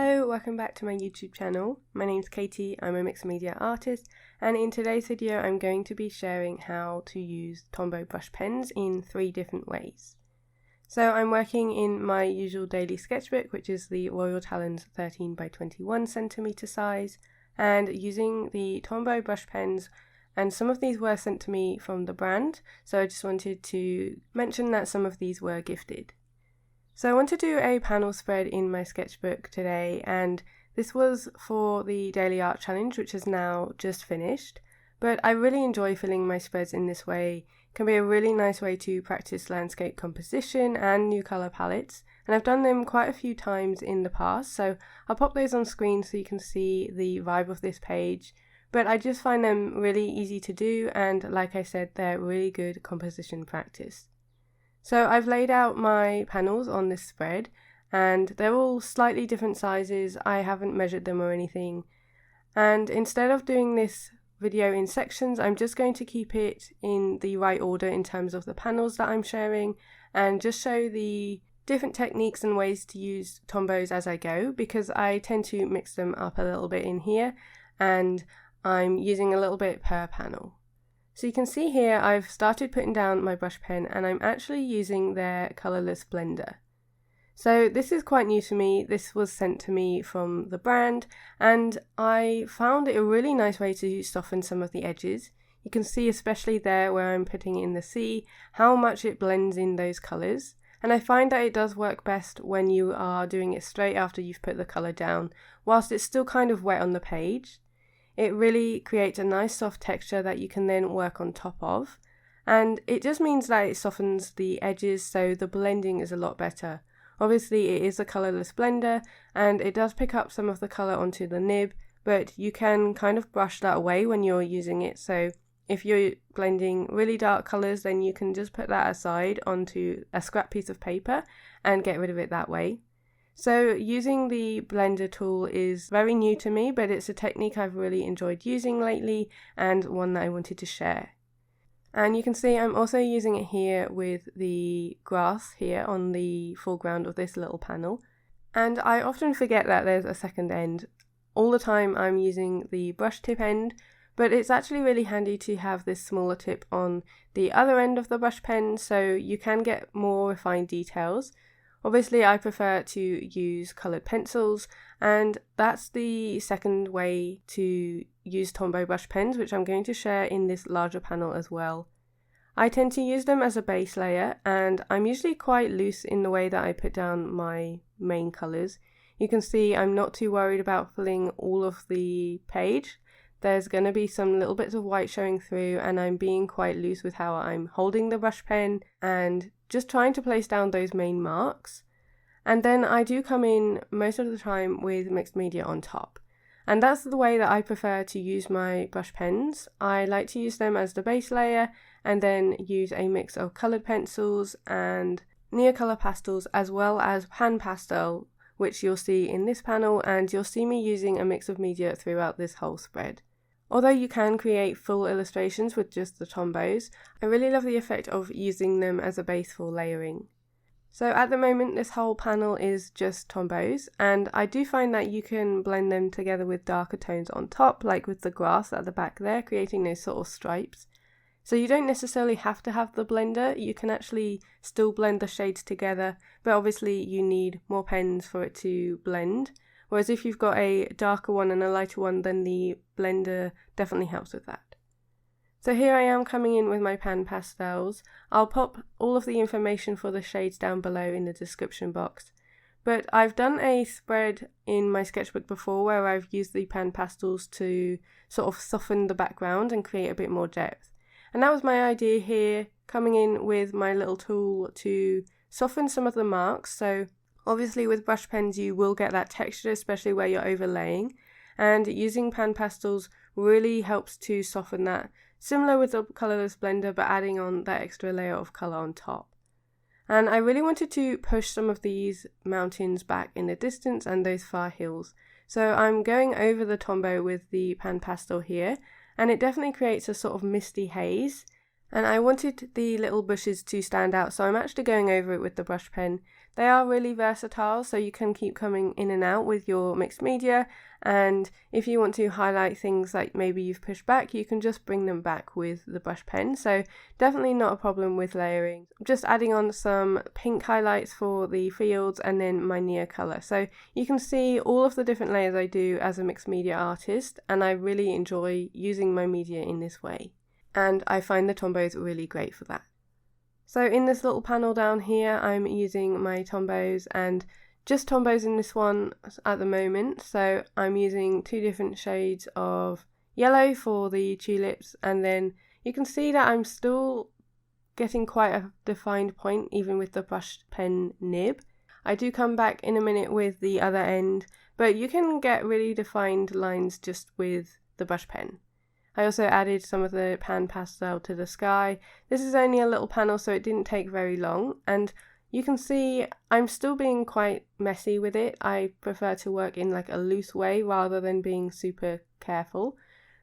Hello, welcome back to my YouTube channel. My name's Katie, I'm a mixed media artist, and in today's video I'm going to be sharing how to use Tombow brush pens in 3 different ways. So I'm working in my usual daily sketchbook, which is the Royal Talens 13 by 21 centimeter size, and using the Tombow brush pens, and some of these were sent to me from the brand, so I just wanted to mention that some of these were gifted. So I want to do a panel spread in my sketchbook today, and this was for the Daily Art Challenge, which is now just finished. But I really enjoy filling my spreads in this way. It can be a really nice way to practice landscape composition and new colour palettes, and I've done them quite a few times in the past, so I'll pop those on screen so you can see the vibe of this page. But I just find them really easy to do, and like I said, they're really good composition practice. So I've laid out my panels on this spread, and they're all slightly different sizes. I haven't measured them or anything. And instead of doing this video in sections, I'm just going to keep it in the right order in terms of the panels that I'm sharing, and just show the different techniques and ways to use Tombows as I go, because I tend to mix them up a little bit in here, and I'm using a little bit per panel. So you can see here I've started putting down my brush pen, and I'm actually using their colourless blender. So this is quite new to me. This was sent to me from the brand, and I found it a really nice way to soften some of the edges. You can see, especially there where I'm putting in the sea, how much it blends in those colours. And I find that it does work best when you are doing it straight after you've put the colour down, whilst it's still kind of wet on the page. It really creates a nice soft texture that you can then work on top of, and it just means that it softens the edges, so the blending is a lot better. Obviously it is a colourless blender and it does pick up some of the colour onto the nib, but you can kind of brush that away when you're using it. So if you're blending really dark colours, then you can just put that aside onto a scrap piece of paper and get rid of it that way. So using the blender tool is very new to me, but it's a technique I've really enjoyed using lately and one that I wanted to share. And you can see I'm also using it here with the grass here on the foreground of this little panel. And I often forget that there's a second end. All the time I'm using the brush tip end, but it's actually really handy to have this smaller tip on the other end of the brush pen, so you can get more refined details. Obviously I prefer to use coloured pencils, and that's the second way to use Tombow brush pens, which I'm going to share in this larger panel as well. I tend to use them as a base layer, and I'm usually quite loose in the way that I put down my main colours. You can see I'm not too worried about filling all of the page. There's going to be some little bits of white showing through, and I'm being quite loose with how I'm holding the brush pen and just trying to place down those main marks. And then I do come in most of the time with mixed media on top. And that's the way that I prefer to use my brush pens. I like to use them as the base layer and then use a mix of coloured pencils and Neocolor pastels, as well as pan pastel, which you'll see in this panel, and you'll see me using a mix of media throughout this whole spread. Although you can create full illustrations with just the Tombows, I really love the effect of using them as a base for layering. So at the moment this whole panel is just Tombows, and I do find that you can blend them together with darker tones on top, like with the grass at the back there, creating those sort of stripes. So you don't necessarily have to have the blender, you can actually still blend the shades together, but obviously you need more pens for it to blend. Whereas if you've got a darker one and a lighter one, then the blender definitely helps with that. So here I am coming in with my pan pastels. I'll pop all of the information for the shades down below in the description box. But I've done a spread in my sketchbook before where I've used the pan pastels to sort of soften the background and create a bit more depth. And that was my idea here, coming in with my little tool to soften some of the marks. So obviously with brush pens you will get that texture, especially where you're overlaying. And using pan pastels really helps to soften that. Similar with the colourless blender, but adding on that extra layer of colour on top. And I really wanted to push some of these mountains back in the distance and those far hills. So I'm going over the Tombow with the pan pastel here, and it definitely creates a sort of misty haze. And I wanted the little bushes to stand out, so I'm actually going over it with the brush pen. They are really versatile, so you can keep coming in and out with your mixed media, and if you want to highlight things like maybe you've pushed back, you can just bring them back with the brush pen, so definitely not a problem with layering. Just adding on some pink highlights for the fields and then my Neocolor. So you can see all of the different layers I do as a mixed media artist, and I really enjoy using my media in this way. And I find the Tombows really great for that. So in this little panel down here, I'm using my Tombows, and just Tombows in this one at the moment. So I'm using 2 different shades of yellow for the tulips, and then you can see that I'm still getting quite a defined point even with the brush pen nib. I do come back in a minute with the other end, but you can get really defined lines just with the brush pen. I also added some of the pan pastel to the sky. This is only a little panel, so it didn't take very long, and you can see I'm still being quite messy with it. I prefer to work in like a loose way rather than being super careful.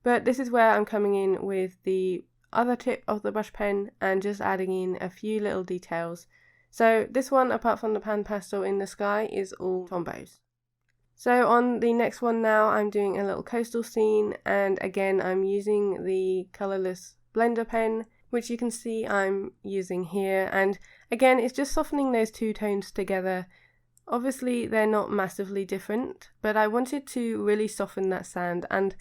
But this is where I'm coming in with the other tip of the brush pen and just adding in a few little details. So this one, apart from the pan pastel in the sky, is all Tombows. So on the next one now, I'm doing a little coastal scene, and again I'm using the colourless blender pen, which you can see I'm using here, and again it's just softening those 2 tones together. Obviously they're not massively different, but I wanted to really soften that sand and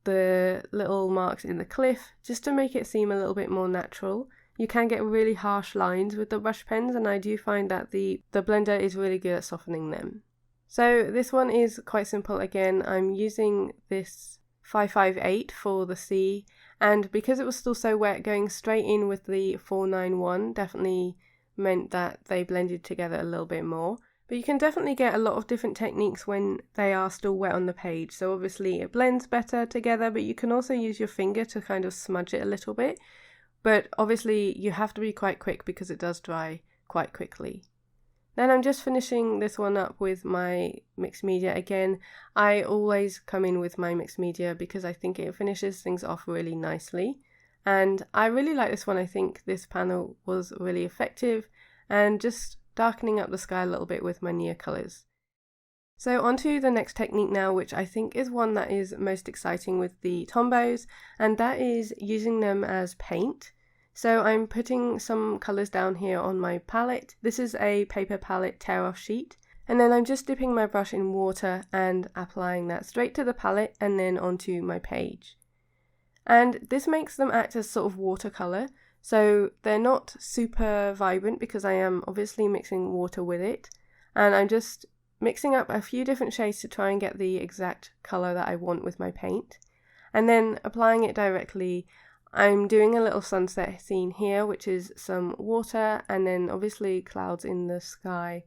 the little marks in the cliff just to make it seem a little bit more natural. You can get really harsh lines with the brush pens, and I do find that the blender is really good at softening them. So this one is quite simple again. I'm using this 558 for the sea, and because it was still so wet, going straight in with the 491 definitely meant that they blended together a little bit more. But you can definitely get a lot of different techniques when they are still wet on the page. So obviously it blends better together, but you can also use your finger to kind of smudge it a little bit. But obviously you have to be quite quick because it does dry quite quickly. Then I'm just finishing this one up with my mixed media again. I always come in with my mixed media because I think it finishes things off really nicely. And I really like this one. I think this panel was really effective, and just darkening up the sky a little bit with my Neocolors. So on to the next technique now, which I think is one that is most exciting with the Tombows, and that is using them as paint. So I'm putting some colours down here on my palette. This is a paper palette tear-off sheet, and then I'm just dipping my brush in water and applying that straight to the palette and then onto my page. And this makes them act as sort of watercolour, so they're not super vibrant because I am obviously mixing water with it, and I'm just mixing up a few different shades to try and get the exact colour that I want with my paint, and then applying it directly. I'm doing a little sunset scene here, which is some water and then obviously clouds in the sky.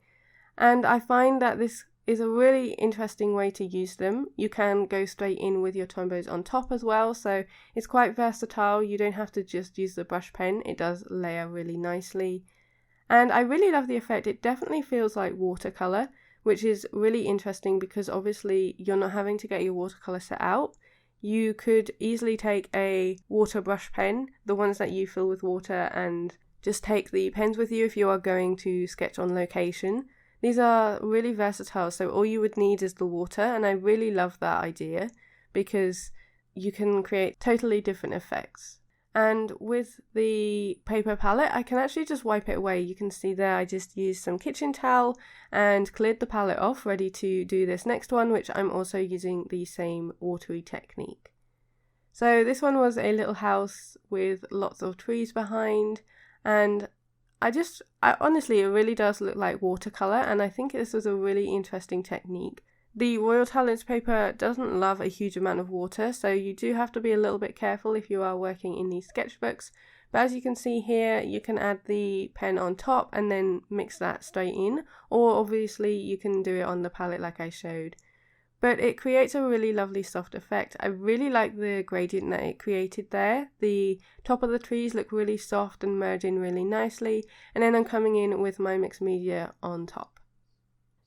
And I find that this is a really interesting way to use them. You can go straight in with your Tombows on top as well, so it's quite versatile. You don't have to just use the brush pen, it does layer really nicely. And I really love the effect. It definitely feels like watercolour, which is really interesting because obviously you're not having to get your watercolour set out. You could easily take a water brush pen, the ones that you fill with water, and just take the pens with you if you are going to sketch on location. These are really versatile, so all you would need is the water, and I really love that idea because you can create totally different effects. And with the paper palette, I can actually just wipe it away. You can see there I just used some kitchen towel and cleared the palette off, ready to do this next one, which I'm also using the same watery technique. So this one was a little house with lots of trees behind, and I honestly, it really does look like watercolour, and I think this was a really interesting technique. The Royal Talens paper doesn't love a huge amount of water, so you do have to be a little bit careful if you are working in these sketchbooks. But as you can see here, you can add the pen on top and then mix that straight in, or obviously you can do it on the palette like I showed. But it creates a really lovely soft effect. I really like the gradient that it created there. The top of the trees look really soft and merge in really nicely, and then I'm coming in with my mixed media on top.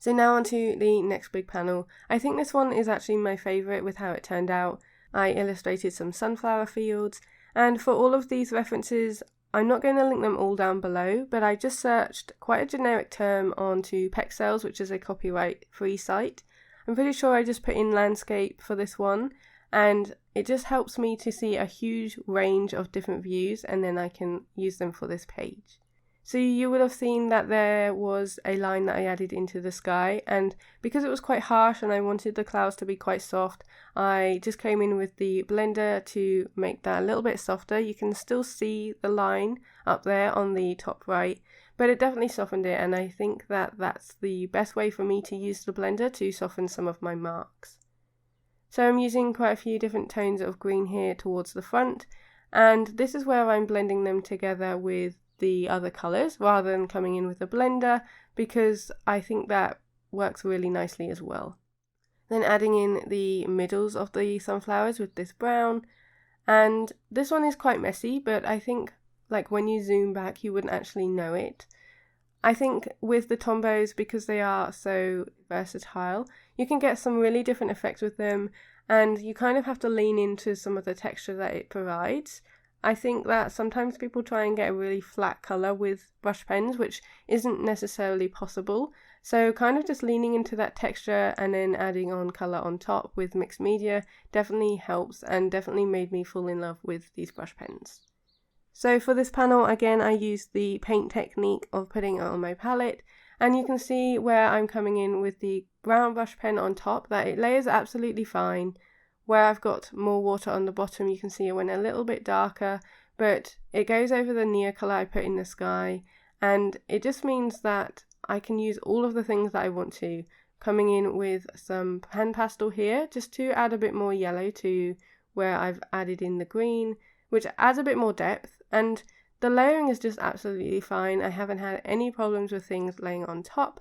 So now onto the next big panel. I think this one is actually my favourite with how it turned out. I illustrated some sunflower fields, And for all of these references, I'm not going to link them all down below, but I just searched quite a generic term onto Pastels, which is a copyright-free site. I'm pretty sure I just put in landscape for this one, and it just helps me to see a huge range of different views, and then I can use them for this page. So you would have seen that there was a line that I added into the sky, and because it was quite harsh and I wanted the clouds to be quite soft, I just came in with the blender to make that a little bit softer. You can still see the line up there on the top right, but it definitely softened it, and I think that that's the best way for me to use the blender to soften some of my marks. So I'm using quite a few different tones of green here towards the front, and this is where I'm blending them together with the other colours rather than coming in with a blender, because I think that works really nicely as well. Then adding in the middles of the sunflowers with this brown, and this one is quite messy, but I think like when you zoom back you wouldn't actually know it. I think with the Tombows, because they are so versatile, you can get some really different effects with them, and you kind of have to lean into some of the texture that it provides. I think that sometimes people try and get a really flat colour with brush pens, which isn't necessarily possible. So kind of just leaning into that texture and then adding on colour on top with mixed media definitely helps, and definitely made me fall in love with these brush pens. So for this panel, again, I used the paint technique of putting it on my palette, and you can see where I'm coming in with the brown brush pen on top, that it layers absolutely fine. Where I've got more water on the bottom, you can see it went a little bit darker, but it goes over the Neocolor I put in the sky, and it just means that I can use all of the things that I want to. Coming in with some pan pastel here, just to add a bit more yellow to where I've added in the green, which adds a bit more depth, and the layering is just absolutely fine. I haven't had any problems with things laying on top.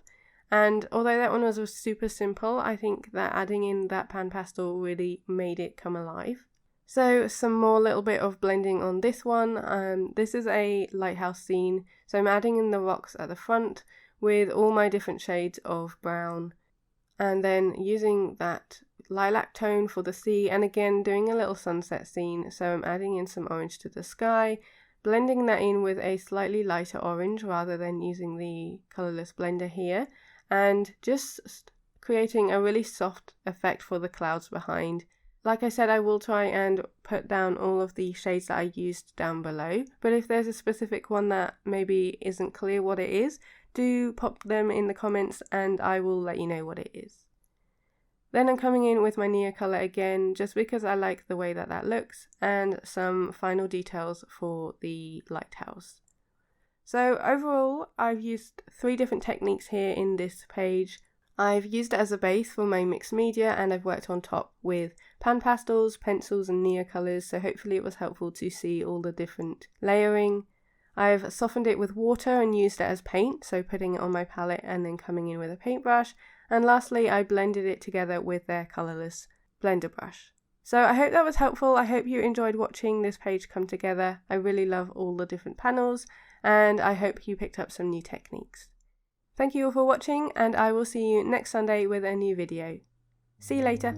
And although that one was super simple, I think that adding in that pan pastel really made it come alive. So some more little bit of blending on this one. This is a lighthouse scene, so I'm adding in the rocks at the front with all my different shades of brown, and then using that lilac tone for the sea, and again doing a little sunset scene, so I'm adding in some orange to the sky, blending that in with a slightly lighter orange rather than using the colourless blender here, and just creating a really soft effect for the clouds behind. Like I said, I will try and put down all of the shades that I used down below, but if there's a specific one that maybe isn't clear what it is, do pop them in the comments and I will let you know what it is. Then I'm coming in with my Neocolor again, just because I like the way that that looks, and some final details for the lighthouse. So overall, I've used 3 different techniques here in this page. I've used it as a base for my mixed media, and I've worked on top with pan pastels, pencils and Neocolors, so hopefully it was helpful to see all the different layering. I've softened it with water and used it as paint, so putting it on my palette and then coming in with a paintbrush. And lastly, I blended it together with their colourless blender brush. So I hope that was helpful. I hope you enjoyed watching this page come together. I really love all the different panels, and I hope you picked up some new techniques. Thank you all for watching, and I will see you next Sunday with a new video. See you later.